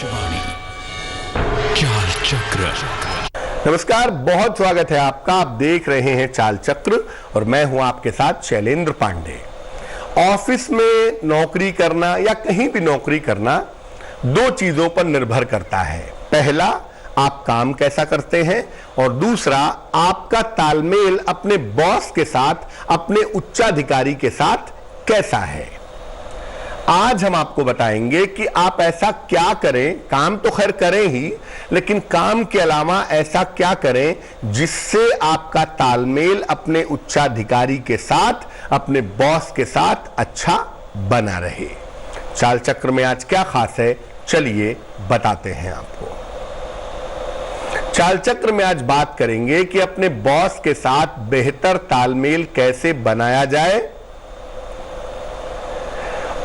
आकाशवाणी चाल चक्र। नमस्कार, बहुत स्वागत है आपका। आप देख रहे हैं चाल चक्र और मैं हूं आपके साथ शैलेंद्र पांडे। ऑफिस में नौकरी करना या कहीं भी नौकरी करना दो चीजों पर निर्भर करता है। पहला, आप काम कैसा करते हैं, और दूसरा, आपका तालमेल अपने बॉस के साथ, अपने उच्चाधिकारी के साथ कैसा है। आज हम आपको बताएंगे कि आप ऐसा क्या करें, काम तो खैर करें ही, लेकिन काम के अलावा ऐसा क्या करें जिससे आपका तालमेल अपने उच्चाधिकारी के साथ, अपने बॉस के साथ अच्छा बना रहे। चाल चक्र में आज क्या खास है, चलिए बताते हैं आपको। चाल चक्र में आज बात करेंगे कि अपने बॉस के साथ बेहतर तालमेल कैसे बनाया जाए,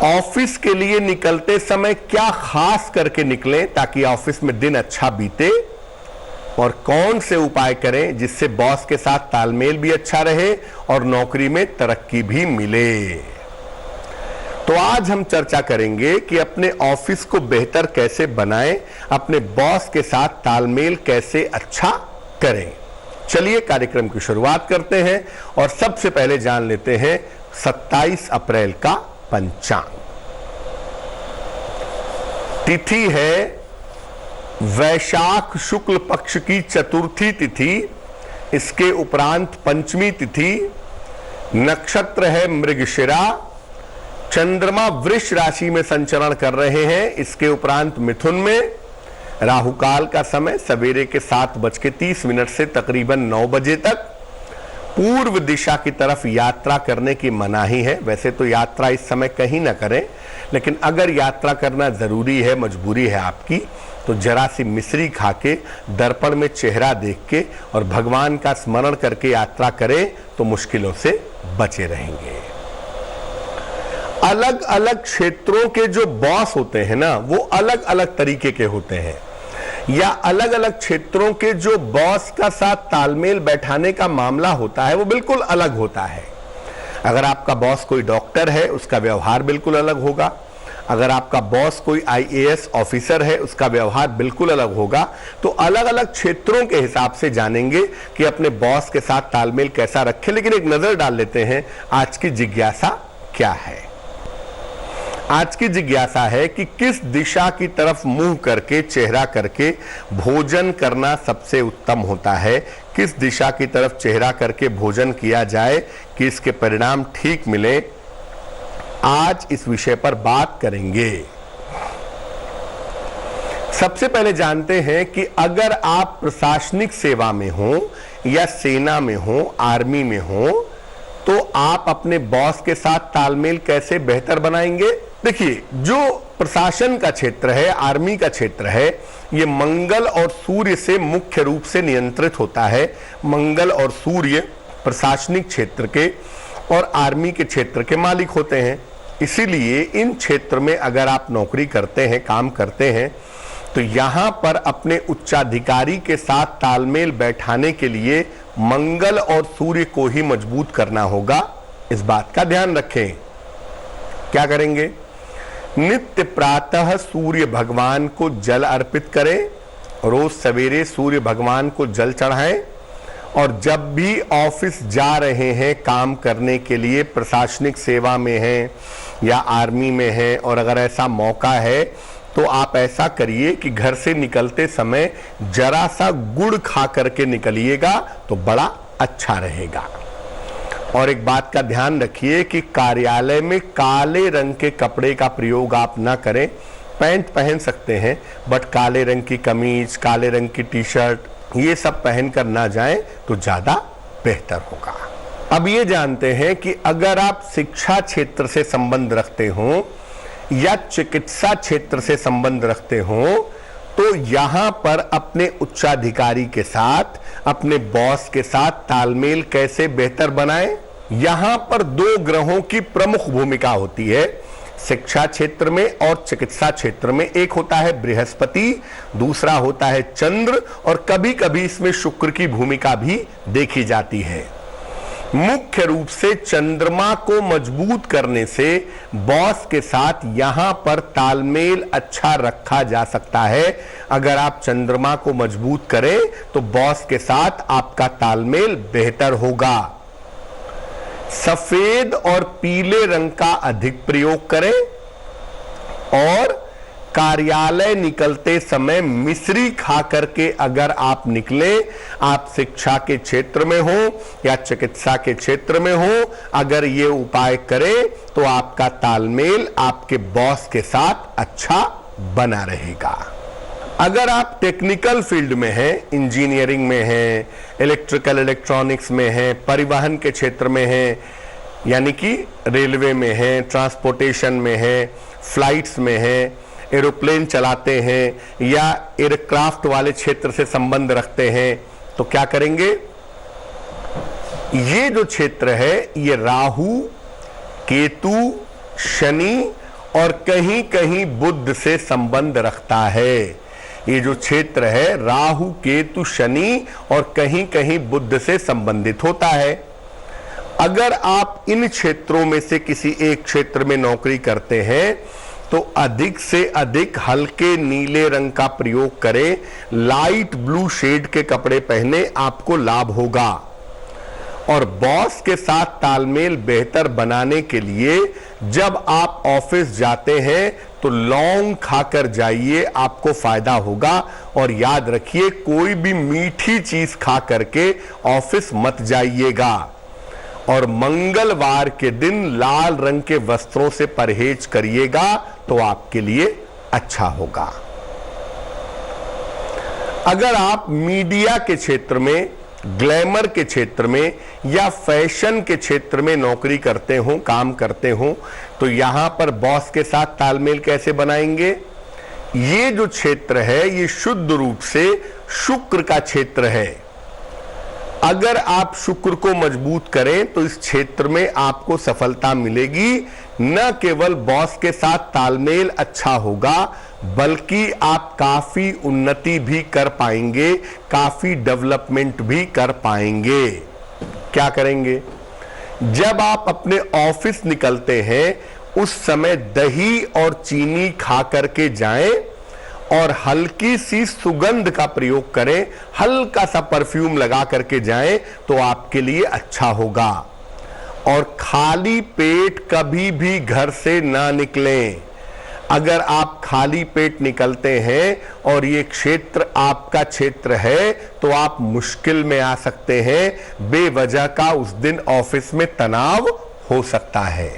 ऑफिस के लिए निकलते समय क्या खास करके निकलें ताकि ऑफिस में दिन अच्छा बीते, और कौन से उपाय करें जिससे बॉस के साथ तालमेल भी अच्छा रहे और नौकरी में तरक्की भी मिले। तो आज हम चर्चा करेंगे कि अपने ऑफिस को बेहतर कैसे बनाएं, अपने बॉस के साथ तालमेल कैसे अच्छा करें। चलिए कार्यक्रम की शुरुआत करते हैं और सबसे पहले जान लेते हैं 27 अप्रैल का पंचांग। तिथि है वैशाख शुक्ल पक्ष की चतुर्थी तिथि, इसके उपरांत पंचमी तिथि, नक्षत्र है मृगशिरा, चंद्रमा वृष राशि में संचरण कर रहे हैं, इसके उपरांत मिथुन में, राहुकाल का समय सवेरे के 7:30 से तकरीबन 9 बजे तक, पूर्व दिशा की तरफ यात्रा करने की मनाही है। वैसे तो यात्रा इस समय कहीं ना करें, लेकिन अगर यात्रा करना जरूरी है, मजबूरी है आपकी, तो जरा सी मिश्री खा के, दर्पण में चेहरा देख के और भगवान का स्मरण करके यात्रा करें तो मुश्किलों से बचे रहेंगे। अलग अलग क्षेत्रों के जो बॉस होते हैं ना, वो अलग अलग तरीके के होते हैं, या अलग अलग क्षेत्रों के जो बॉस का साथ तालमेल बैठाने का मामला होता है वो बिल्कुल अलग होता है। अगर आपका बॉस कोई डॉक्टर है, उसका व्यवहार बिल्कुल अलग होगा। अगर आपका बॉस कोई IAS ऑफिसर है, उसका व्यवहार बिल्कुल अलग होगा। तो अलग अलग क्षेत्रों के हिसाब से जानेंगे कि अपने बॉस के साथ तालमेल कैसा रखें। लेकिन एक नजर डाल लेते हैं आज की जिज्ञासा क्या है। आज की जिज्ञासा है कि किस दिशा की तरफ मुंह करके, चेहरा करके भोजन करना सबसे उत्तम होता है। किस दिशा की तरफ चेहरा करके भोजन किया जाए कि इसके परिणाम ठीक मिले, आज इस विषय पर बात करेंगे। सबसे पहले जानते हैं कि अगर आप प्रशासनिक सेवा में हो या सेना में हो, आर्मी में हो, तो आप अपने बॉस के साथ तालमेल कैसे बेहतर बनाएंगे। देखिए, जो प्रशासन का क्षेत्र है, आर्मी का क्षेत्र है, ये मंगल और सूर्य से मुख्य रूप से नियंत्रित होता है। मंगल और सूर्य प्रशासनिक क्षेत्र के और आर्मी के क्षेत्र के मालिक होते हैं। इसीलिए इन क्षेत्र में अगर आप नौकरी करते हैं, काम करते हैं, तो यहां पर अपने उच्चाधिकारी के साथ तालमेल बैठाने के लिए मंगल और सूर्य को ही मजबूत करना होगा। इस बात का ध्यान रखें। क्या करेंगे? नित्य प्रातः सूर्य भगवान को जल अर्पित करें, रोज सवेरे सूर्य भगवान को जल चढ़ाएं, और जब भी ऑफिस जा रहे हैं काम करने के लिए, प्रशासनिक सेवा में हैं या आर्मी में हैं, और अगर ऐसा मौका है तो आप ऐसा करिए कि घर से निकलते समय जरा सा गुड़ खा करके निकलिएगा तो बड़ा अच्छा रहेगा। और एक बात का ध्यान रखिए कि कार्यालय में काले रंग के कपड़े का प्रयोग आप ना करें। पैंट पहन सकते हैं, बट काले रंग की कमीज, काले रंग की टी-शर्ट, ये सब पहनकर ना जाएं तो ज्यादा बेहतर होगा। अब ये जानते हैं कि अगर आप शिक्षा क्षेत्र से संबंध रखते हो या चिकित्सा क्षेत्र से संबंध रखते हो, तो यहां पर अपने उच्चाधिकारी के साथ, अपने बॉस के साथ तालमेल कैसे बेहतर बनाएं। यहां पर दो ग्रहों की प्रमुख भूमिका होती है शिक्षा क्षेत्र में और चिकित्सा क्षेत्र में। एक होता है बृहस्पति, दूसरा होता है चंद्र, और कभी कभी इसमें शुक्र की भूमिका भी देखी जाती है। मुख्य रूप से चंद्रमा को मजबूत करने से बॉस के साथ यहां पर तालमेल अच्छा रखा जा सकता है। अगर आप चंद्रमा को मजबूत करें तो बॉस के साथ आपका तालमेल बेहतर होगा। सफेद और पीले रंग का अधिक प्रयोग करें और कार्यालय निकलते समय मिश्री खा करके अगर आप निकले, आप शिक्षा के क्षेत्र में हो या चिकित्सा के क्षेत्र में हो, अगर ये उपाय करें तो आपका तालमेल आपके बॉस के साथ अच्छा बना रहेगा। अगर आप टेक्निकल फील्ड में हैं, इंजीनियरिंग में हैं, इलेक्ट्रिकल इलेक्ट्रॉनिक्स में हैं, परिवहन के क्षेत्र में हैं, यानी कि रेलवे में हैं, ट्रांसपोर्टेशन में हैं, फ्लाइट्स में हैं, एरोप्लेन चलाते हैं या एयरक्राफ्ट वाले क्षेत्र से संबंध रखते हैं, तो क्या करेंगे? ये जो क्षेत्र है ये राहु, केतु, शनि और कहीं कहीं बुध से संबंध रखता है। ये जो क्षेत्र है राहु, केतु, शनि और कहीं कहीं बुध से संबंधित होता है। अगर आप इन क्षेत्रों में से किसी एक क्षेत्र में नौकरी करते हैं तो अधिक से अधिक हल्के नीले रंग का प्रयोग करें, लाइट ब्लू शेड के कपड़े पहने, आपको लाभ होगा। और बॉस के साथ तालमेल बेहतर बनाने के लिए जब आप ऑफिस जाते हैं तो लौंग खाकर जाइए, आपको फायदा होगा। और याद रखिए, कोई भी मीठी चीज खा करके ऑफिस मत जाइएगा। और मंगलवार के दिन लाल रंग के वस्त्रों से परहेज करिएगा तो आपके लिए अच्छा होगा। अगर आप मीडिया के क्षेत्र में, ग्लैमर के क्षेत्र में या फैशन के क्षेत्र में नौकरी करते हो, काम करते हो, तो यहां पर बॉस के साथ तालमेल कैसे बनाएंगे? ये जो क्षेत्र है ये शुद्ध रूप से शुक्र का क्षेत्र है। अगर आप शुक्र को मजबूत करें तो इस क्षेत्र में आपको सफलता मिलेगी। न केवल बॉस के साथ तालमेल अच्छा होगा बल्कि आप काफी उन्नति भी कर पाएंगे, काफी डेवलपमेंट भी कर पाएंगे। क्या करेंगे? जब आप अपने ऑफिस निकलते हैं उस समय दही और चीनी खा करके जाएं और हल्की सी सुगंध का प्रयोग करें, हल्का सा परफ्यूम लगा करके जाएं तो आपके लिए अच्छा होगा। और खाली पेट कभी भी घर से ना निकलें। अगर आप खाली पेट निकलते हैं और ये क्षेत्र आपका क्षेत्र है तो आप मुश्किल में आ सकते हैं। बेवजह का उस दिन ऑफिस में तनाव हो सकता है।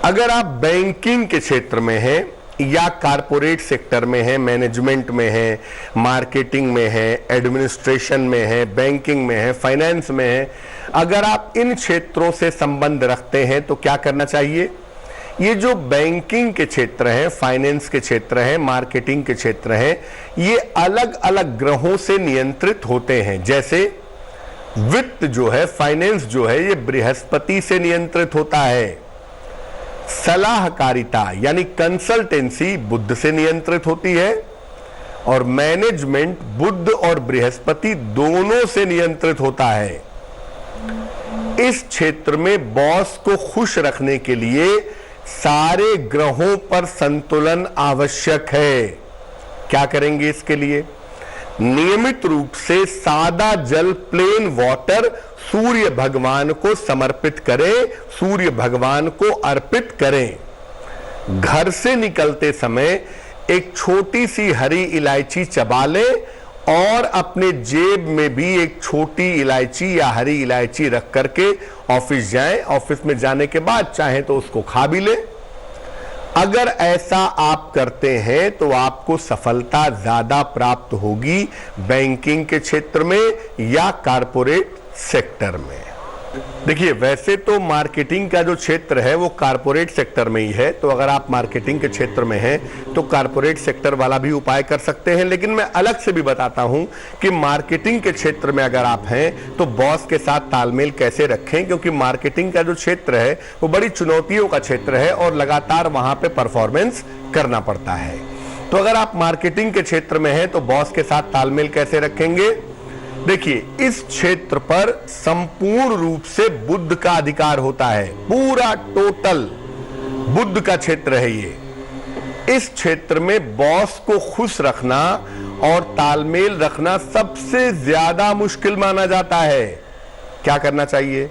अगर आप बैंकिंग के क्षेत्र में हैं या कारपोरेट सेक्टर में है, मैनेजमेंट में है, मार्केटिंग में है, एडमिनिस्ट्रेशन में है, बैंकिंग में है, फाइनेंस में है, अगर आप इन क्षेत्रों से संबंध रखते हैं तो क्या करना चाहिए? ये जो बैंकिंग के क्षेत्र हैं, फाइनेंस के क्षेत्र हैं, मार्केटिंग के क्षेत्र हैं, ये अलग अलग ग्रहों से नियंत्रित होते हैं। जैसे वित्त जो है, फाइनेंस जो है, ये बृहस्पति से नियंत्रित होता है। सलाहकारिता यानी कंसल्टेंसी बुध से नियंत्रित होती है और मैनेजमेंट बुध और बृहस्पति दोनों से नियंत्रित होता है। इस क्षेत्र में बॉस को खुश रखने के लिए सारे ग्रहों पर संतुलन आवश्यक है। क्या करेंगे इसके लिए? नियमित रूप से सादा जल, प्लेन वाटर सूर्य भगवान को समर्पित करें, सूर्य भगवान को अर्पित करें। घर से निकलते समय एक छोटी सी हरी इलायची चबा लें और अपने जेब में भी एक छोटी इलायची या हरी इलायची रख करके ऑफिस जाएं। ऑफिस में जाने के बाद चाहे तो उसको खा भी लें। अगर ऐसा आप करते हैं तो आपको सफलता ज्यादा प्राप्त होगी बैंकिंग के क्षेत्र में या कारपोरेट सेक्टर में। देखिए, वैसे तो मार्केटिंग का जो क्षेत्र है वो कारपोरेट सेक्टर में ही है, तो अगर आप मार्केटिंग के क्षेत्र में हैं तो कारपोरेट सेक्टर वाला भी उपाय कर सकते हैं। लेकिन मैं अलग से भी बताता हूं कि मार्केटिंग के क्षेत्र में अगर आप हैं तो बॉस के साथ तालमेल कैसे रखें, क्योंकि मार्केटिंग का जो क्षेत्र है वो बड़ी चुनौतियों का क्षेत्र है और लगातार वहां पे परफॉर्मेंस करना पड़ता है। तो अगर आप मार्केटिंग के क्षेत्र में हैं तो बॉस के साथ तालमेल कैसे रखेंगे? देखिए, इस क्षेत्र पर संपूर्ण रूप से बुध का अधिकार होता है, पूरा टोटल बुध का क्षेत्र है ये। इस क्षेत्र में बॉस को खुश रखना और तालमेल रखना सबसे ज्यादा मुश्किल माना जाता है। क्या करना चाहिए?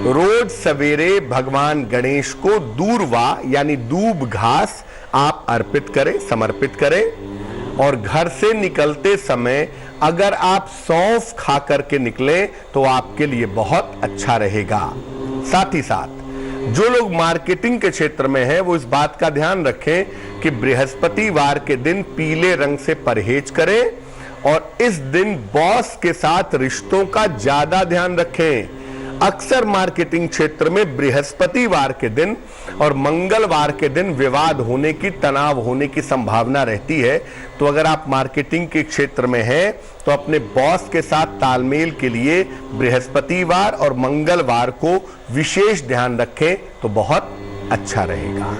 रोज सवेरे भगवान गणेश को दूर्वा यानी दूब घास आप अर्पित करें, समर्पित करें। और घर से निकलते समय अगर आप सौंफ खा करके निकलें तो आपके लिए बहुत अच्छा रहेगा। साथ ही साथ जो लोग मार्केटिंग के क्षेत्र में हैं वो इस बात का ध्यान रखें कि बृहस्पतिवार के दिन पीले रंग से परहेज करें और इस दिन बॉस के साथ रिश्तों का ज्यादा ध्यान रखें। अक्सर मार्केटिंग क्षेत्र में बृहस्पतिवार के दिन और मंगलवार के दिन विवाद होने की, तनाव होने की संभावना रहती है। तो अगर आप मार्केटिंग के क्षेत्र में हैं तो अपने बॉस के साथ तालमेल के लिए बृहस्पतिवार और मंगलवार को विशेष ध्यान रखें तो बहुत अच्छा रहेगा।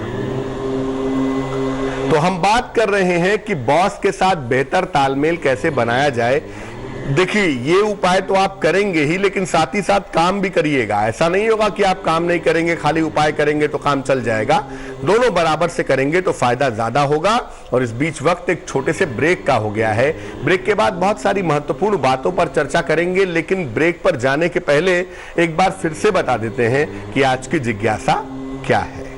तो हम बात कर रहे हैं कि बॉस के साथ बेहतर तालमेल कैसे बनाया जाए। देखिए, ये उपाय तो आप करेंगे ही, लेकिन साथ ही साथ काम भी करिएगा। ऐसा नहीं होगा कि आप काम नहीं करेंगे, खाली उपाय करेंगे तो काम चल जाएगा। दोनों बराबर से करेंगे तो फायदा ज्यादा होगा। और इस बीच वक्त एक छोटे से ब्रेक का हो गया है। ब्रेक के बाद बहुत सारी महत्वपूर्ण बातों पर चर्चा करेंगे, लेकिन ब्रेक पर जाने के पहले एक बार फिर से बता देते हैं कि आज की जिज्ञासा क्या है।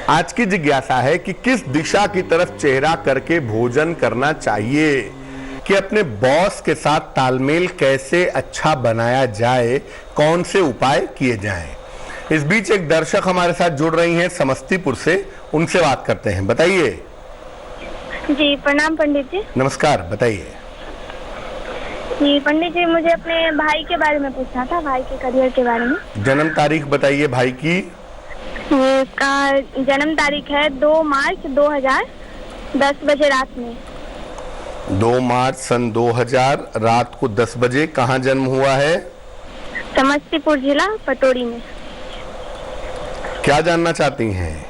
आज की जिज्ञासा है कि किस दिशा की तरफ चेहरा करके भोजन करना चाहिए, कि अपने बॉस के साथ तालमेल कैसे अच्छा बनाया जाए, कौन से उपाय किए जाएं। इस बीच एक दर्शक हमारे साथ जुड़ रही हैं समस्तीपुर से, उनसे बात करते हैं। बताइए। जी प्रणाम पंडित जी। नमस्कार, बताइए। जी पंडित जी, मुझे अपने भाई के बारे में पूछना था, भाई के करियर के बारे में। जन्म तारीख बताइए भाई की। उसका जन्म तारीख है 2 मार्च 2000, 10 बजे रात में। 2 मार्च सन 2000 रात को 10 बजे। कहाँ जन्म हुआ है? समस्तीपुर जिला पटोरी में। क्या जानना चाहती हैं?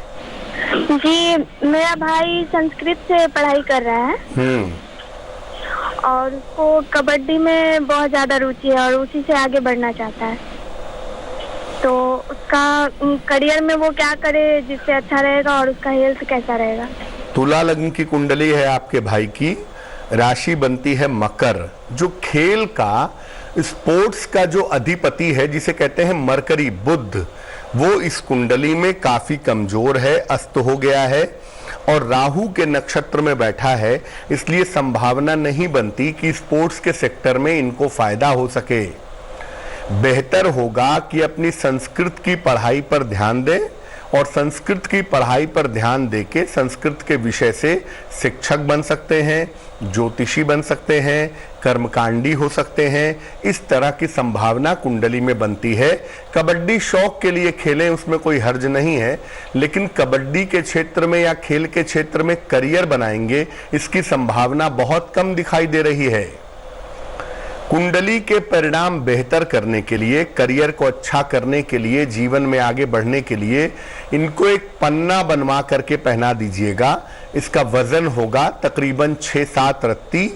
जी, मेरा भाई संस्कृत से पढ़ाई कर रहा है और उसको कबड्डी में बहुत ज्यादा रुचि है और उसी से आगे बढ़ना चाहता है। तो उसका करियर में वो क्या करे जिससे अच्छा रहेगा और उसका हेल्थ कैसा रहेगा? तुला लग्न की कुंडली है आपके भाई की। राशि बनती है मकर, जो खेल का, स्पोर्ट्स का जो अधिपति है, जिसे कहते हैं मरकरी, बुध, वो इस कुंडली में काफी कमजोर है, अस्त हो गया है और राहु के नक्षत्र में बैठा है। इसलिए संभावना नहीं बनती कि स्पोर्ट्स के सेक्टर में इनको फायदा हो सके। बेहतर होगा कि अपनी संस्कृत की पढ़ाई पर ध्यान दें और संस्कृत की पढ़ाई पर ध्यान देके संस्कृत के विषय से शिक्षक बन सकते हैं, ज्योतिषी बन सकते हैं, कर्मकांडी हो सकते हैं। इस तरह की संभावना कुंडली में बनती है। कबड्डी शौक के लिए खेलें, उसमें कोई हर्ज नहीं है, लेकिन कबड्डी के क्षेत्र में या खेल के क्षेत्र में करियर बनाएंगे, इसकी संभावना बहुत कम दिखाई दे रही है। कुंडली के परिणाम बेहतर करने के लिए, करियर को अच्छा करने के लिए, जीवन में आगे बढ़ने के लिए इनको एक पन्ना बनवा करके पहना दीजिएगा। इसका वजन होगा तकरीबन 6-7 रत्ती,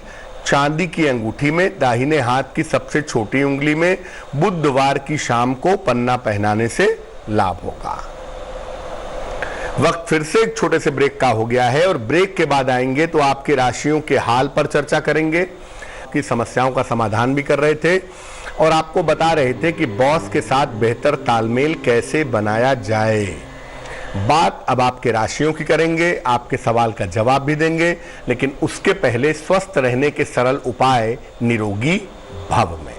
चांदी की अंगूठी में, दाहिने हाथ की सबसे छोटी उंगली में। बुधवार की शाम को पन्ना पहनाने से लाभ होगा। वक्त फिर से एक छोटे से ब्रेक का हो गया है और ब्रेक के बाद आएंगे तो आपके राशियों के हाल पर चर्चा करेंगे, की समस्याओं का समाधान भी कर रहे थे और आपको बता रहे थे कि बॉस के साथ बेहतर तालमेल कैसे बनाया जाए। बात अब आपके राशियों की करेंगे, आपके सवाल का जवाब भी देंगे, लेकिन उसके पहले स्वस्थ रहने के सरल उपाय निरोगी भव में।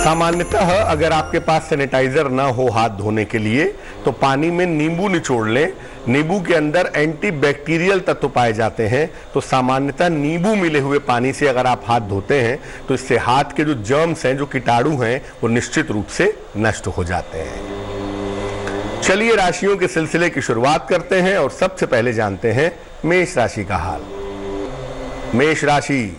सामान्यतः अगर आपके पास सैनिटाइजर ना हो हाथ धोने के लिए तो पानी में नींबू निचोड़ लें। नींबू के अंदर एंटीबैक्टीरियल तत्व पाए जाते हैं, तो सामान्यतः नींबू मिले हुए पानी से अगर आप हाथ धोते हैं तो इससे हाथ के जो जर्म्स हैं, जो कीटाणु हैं, वो निश्चित रूप से नष्ट हो जाते हैं। चलिए राशियों के सिलसिले की शुरुआत करते हैं और सबसे पहले जानते हैं मेष राशि का हाल। मेष राशि,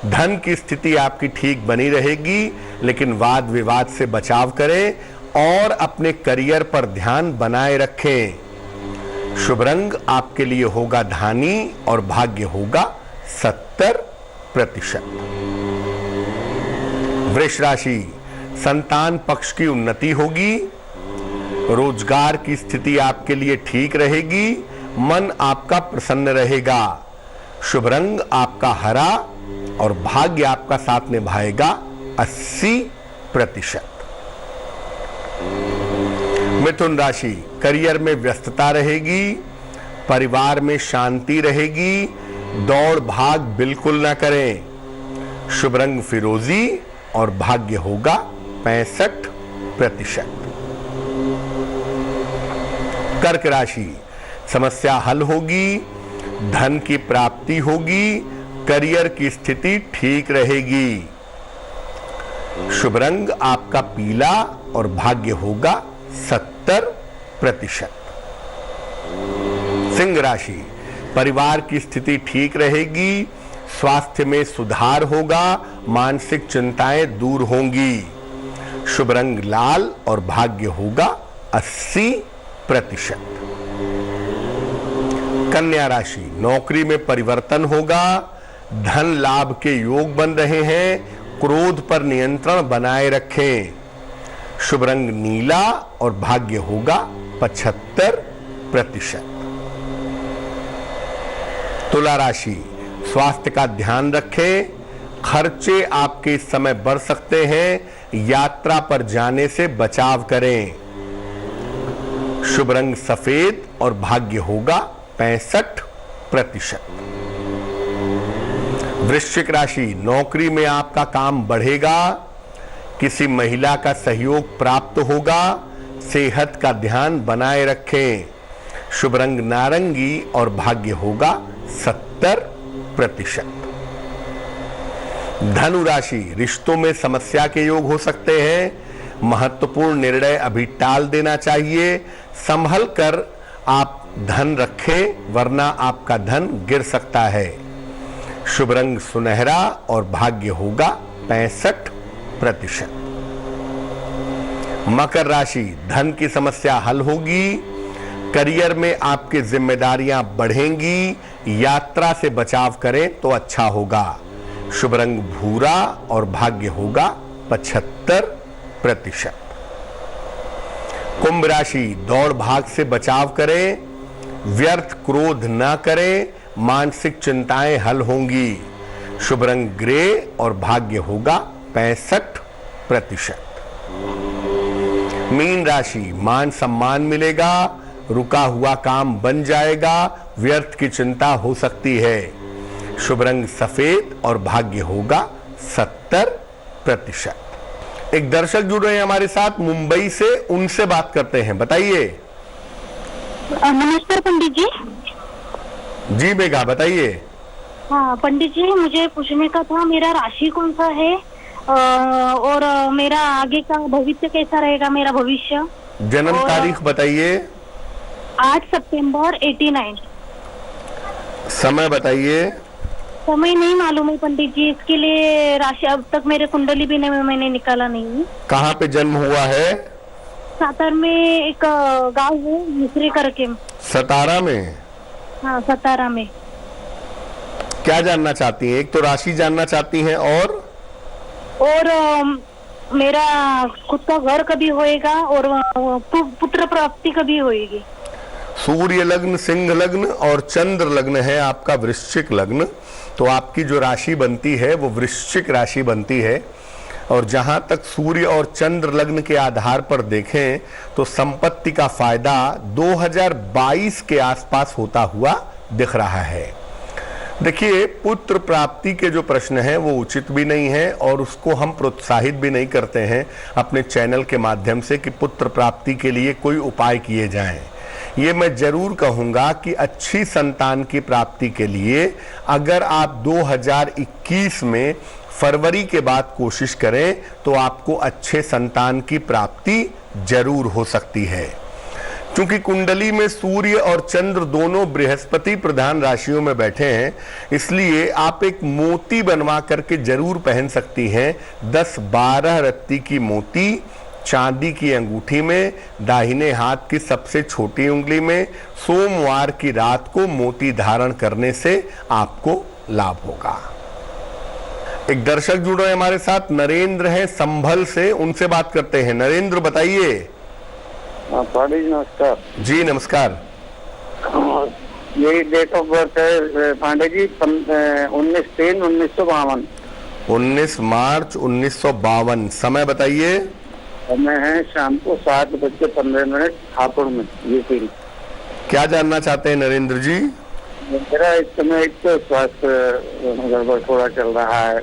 धन की स्थिति आपकी ठीक बनी रहेगी, लेकिन वाद विवाद से बचाव करें और अपने करियर पर ध्यान बनाए रखें। शुभ रंग आपके लिए होगा धानी और भाग्य होगा 70%। वृष राशि, संतान पक्ष की उन्नति होगी, रोजगार की स्थिति आपके लिए ठीक रहेगी, मन आपका प्रसन्न रहेगा। शुभ रंग आपका हरा और भाग्य आपका साथ निभाएगा 80%। मिथुन राशि, करियर में व्यस्तता रहेगी, परिवार में शांति रहेगी, दौड़ भाग बिल्कुल ना करें। शुभ रंग फिरोजी और भाग्य होगा 65%। कर्क राशि, समस्या हल होगी, धन की प्राप्ति होगी, करियर की स्थिति ठीक रहेगी। शुभ रंग आपका पीला और भाग्य होगा 70%। सिंह राशि, परिवार की स्थिति ठीक रहेगी, स्वास्थ्य में सुधार होगा, मानसिक चिंताएं दूर होंगी। शुभ रंग लाल और भाग्य होगा 80%। कन्या राशि, नौकरी में परिवर्तन होगा, धन लाभ के योग बन रहे हैं, क्रोध पर नियंत्रण बनाए रखें। शुभ रंग नीला और भाग्य होगा 75%। तुला राशि, स्वास्थ्य का ध्यान रखें, खर्चे आपके इस समय बढ़ सकते हैं, यात्रा पर जाने से बचाव करें। शुभ रंग सफेद और भाग्य होगा 65%। वृश्चिक राशि, नौकरी में आपका काम बढ़ेगा, किसी महिला का सहयोग प्राप्त होगा, सेहत का ध्यान बनाए रखें। शुभ रंग नारंगी और भाग्य होगा 70%। धनु राशि, रिश्तों में समस्या के योग हो सकते हैं, महत्वपूर्ण निर्णय अभी टाल देना चाहिए, संभल कर आप धन रखें वरना आपका धन गिर सकता है। शुभ रंग सुनहरा और भाग्य होगा 65%। मकर राशि, धन की समस्या हल होगी, करियर में आपकी जिम्मेदारियां बढ़ेंगी, यात्रा से बचाव करें तो अच्छा होगा। शुभ रंग भूरा और भाग्य होगा 75%। कुंभ राशि, दौड़ भाग से बचाव करें, व्यर्थ क्रोध ना करें, मानसिक चिंताएं हल होंगी। शुभ रंग ग्रे और भाग्य होगा 65%। मीन राशि, मान सम्मान मिलेगा, रुका हुआ काम बन जाएगा, व्यर्थ की चिंता हो सकती है। शुभ रंग सफेद और भाग्य होगा 70%। एक दर्शक जुड़ रहे हैं हमारे साथ मुंबई से, उनसे बात करते हैं। बताइए। नमस्कार पंडित जी। जी बेगा, बताइए। हाँ पंडित जी, मुझे पूछने का था, मेरा राशि कौन सा है और मेरा आगे का भविष्य कैसा रहेगा, मेरा भविष्य। जन्म तारीख बताइए। 8 सितंबर 89। समय बताइए। समय नहीं मालूम है पंडित जी, इसके लिए राशि अब तक मेरे कुंडली भी नहीं, मैंने निकाला नहीं। कहाँ पे जन्म हुआ है? सातार में एक गांव है मिस्री करके। सतारा में? हाँ सतारा में। क्या जानना चाहती हैं? एक तो राशि जानना चाहती हैं और मेरा खुद का घर कभी होएगा और पुत्र प्राप्ति कभी होएगी। सूर्य लग्न सिंह लग्न और चंद्र लग्न है आपका वृश्चिक लग्न, तो आपकी जो राशि बनती है वो वृश्चिक राशि बनती है। और जहां तक सूर्य और चंद्र लग्न के आधार पर देखें तो संपत्ति का फायदा 2022 के आसपास होता हुआ दिख रहा है। देखिए, पुत्र प्राप्ति के जो प्रश्न हैं वो उचित भी नहीं है और उसको हम प्रोत्साहित भी नहीं करते हैं अपने चैनल के माध्यम से कि पुत्र प्राप्ति के लिए कोई उपाय किए जाएं। ये मैं जरूर कहूंगा कि अच्छी संतान की प्राप्ति के लिए अगर आप 2021 में फरवरी के बाद कोशिश करें तो आपको अच्छे संतान की प्राप्ति जरूर हो सकती है। क्योंकि कुंडली में सूर्य और चंद्र दोनों बृहस्पति प्रधान राशियों में बैठे हैं, इसलिए आप एक मोती बनवा करके जरूर पहन सकती हैं। 10-12 रत्ती की मोती चांदी की अंगूठी में, दाहिने हाथ की सबसे छोटी उंगली में सोमवार की रात को मोती धारण करने से आपको लाभ होगा। एक दर्शक जुड़े हैं हमारे साथ, नरेंद्र हैं संभल से, उनसे बात करते हैं। नरेंद्र बताइए। पांडे जी नमस्कार। जी नमस्कार। यही डेट ऑफ बर्थ है पांडे जी 19/3/1952। 19 मार्च 1952। समय बताइए। समय है शाम को 7:15 हापुड़ में यूपी। क्या जानना चाहते हैं नरेंद्र जी? मेरा इस समय एक तो स्वास्थ्य गड़बड़ थोड़ा चल रहा है,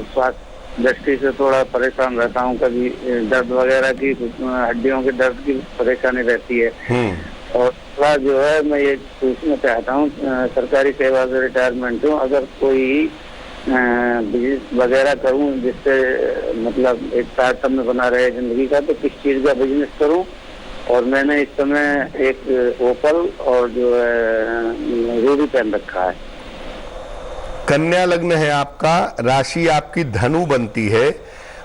स्वास्थ्य दृष्टि से थोड़ा परेशान रहता हूँ। कभी दर्द वगैरह की, हड्डियों के दर्द की परेशानी रहती है। और थोड़ा जो है मैं ये पूछना चाहता हूँ, सरकारी सेवा से रिटायरमेंट हूँ, अगर कोई बिजनेस वगैरह करूँ जिससे मतलब एक तारतम्य में बना रहे जिंदगी का, तो किस चीज का बिजनेस करूँ? और मैंने इस समय एक ओपल और जो है रूबी पहन रखा है। कन्या लग्न है आपका, राशि आपकी धनु बनती है,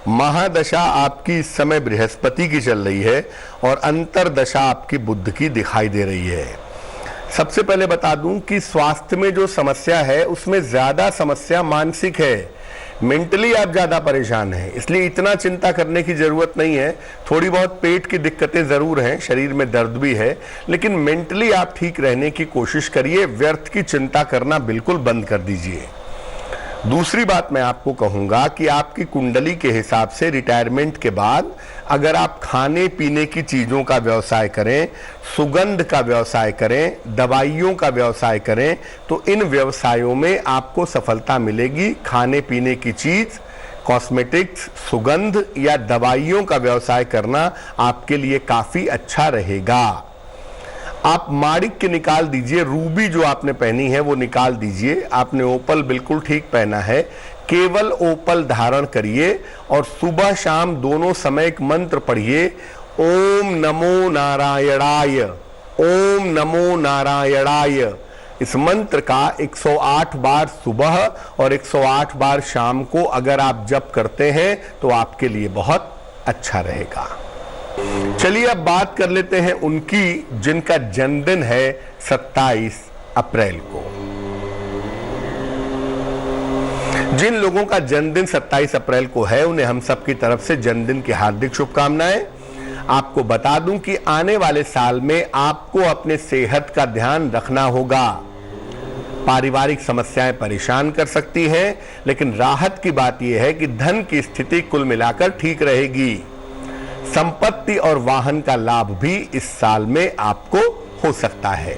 महादशा आपकी इस समय बृहस्पति की चल रही है और अंतरदशा आपकी बुध की दिखाई दे रही है। सबसे पहले बता दूं कि स्वास्थ्य में जो समस्या है उसमें ज्यादा समस्या मानसिक है, मेंटली आप ज्यादा परेशान हैं, इसलिए इतना चिंता करने की जरूरत नहीं है। थोड़ी बहुत पेट की दिक्कतें जरूर हैं, शरीर में दर्द भी है, लेकिन मेंटली आप ठीक रहने की कोशिश करिए। व्यर्थ की चिंता करना बिल्कुल बंद कर दीजिए। दूसरी बात मैं आपको कहूंगा कि आपकी कुंडली के हिसाब से रिटायरमेंट के बाद अगर आप खाने पीने की चीजों का व्यवसाय करें, सुगंध का व्यवसाय करें, दवाइयों का व्यवसाय करें, तो इन व्यवसायों में आपको सफलता मिलेगी। खाने पीने की चीज, कॉस्मेटिक्स, सुगंध या दवाइयों का व्यवसाय करना आपके लिए काफी अच्छा रहेगा। आप माणिक्य निकाल दीजिए, रूबी जो आपने पहनी है वो निकाल दीजिए। आपने ओपल बिल्कुल ठीक पहना है, केवल ओपल धारण करिए और सुबह शाम दोनों समय एक मंत्र पढ़िए, ओम नमो नारायणाय, ओम नमो नारायणाय। इस मंत्र का 108 बार सुबह और 108 बार शाम को अगर आप जप करते हैं तो आपके लिए बहुत अच्छा रहेगा। चलिए अब बात कर लेते हैं उनकी जिनका जन्मदिन है 27 अप्रैल को। जिन लोगों का जन्मदिन 27 अप्रैल को है उन्हें हम सब की तरफ से जन्मदिन की हार्दिक शुभकामनाएं। आपको बता दूं कि आने वाले साल में आपको अपने सेहत का ध्यान रखना होगा। पारिवारिक समस्याएं परेशान कर सकती हैं, लेकिन राहत की बात यह है कि धन की स्थिति कुल मिलाकर ठीक रहेगी। संपत्ति और वाहन का लाभ भी इस साल में आपको हो सकता है।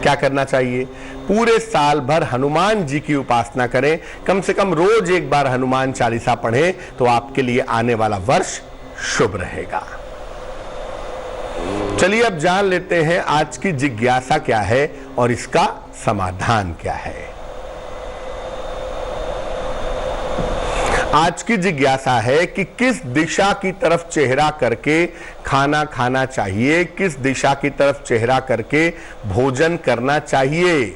क्या करना चाहिए? पूरे साल भर हनुमान जी की उपासना करें, कम से कम रोज एक बार हनुमान चालीसा पढ़ें, तो आपके लिए आने वाला वर्ष शुभ रहेगा। चलिए अब जान लेते हैं आज की जिज्ञासा क्या है और इसका समाधान क्या है। आज की जिज्ञासा है कि किस दिशा की तरफ चेहरा करके खाना खाना चाहिए, किस दिशा की तरफ चेहरा करके भोजन करना चाहिए।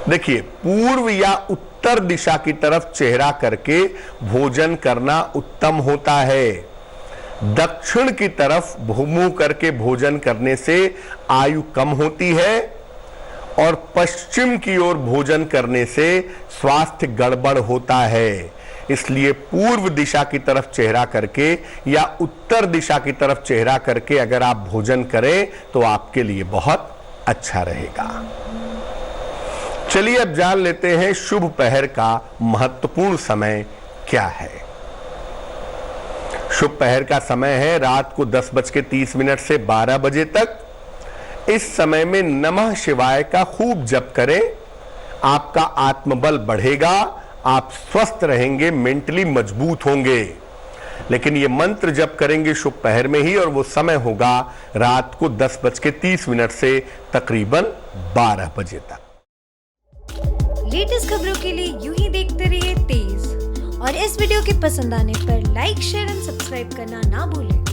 देखिए, पूर्व या उत्तर दिशा की तरफ चेहरा करके भोजन करना उत्तम होता है। दक्षिण की तरफ मुंह करके भोजन करने से आयु कम होती है और पश्चिम की ओर भोजन करने से स्वास्थ्य गड़बड़ होता है। इसलिए पूर्व दिशा की तरफ चेहरा करके या उत्तर दिशा की तरफ चेहरा करके अगर आप भोजन करें तो आपके लिए बहुत अच्छा रहेगा। चलिए अब जान लेते हैं शुभ पहर का महत्वपूर्ण समय क्या है। शुभ पहर का समय है रात को 10:30 से 12 बजे तक। इस समय में नमः शिवाय का खूब जप करें, आपका आत्मबल बढ़ेगा, आप स्वस्थ रहेंगे, मेंटली मजबूत होंगे। लेकिन ये मंत्र जप करेंगे शुभ पहर में ही, और वो समय होगा रात को 10:30 से तकरीबन 12 बजे तक। लेटेस्ट खबरों के लिए यूं ही देखते रहिए तेज, और इस वीडियो के पसंद आने पर लाइक, शेयर एंड सब्सक्राइब करना ना भूलें।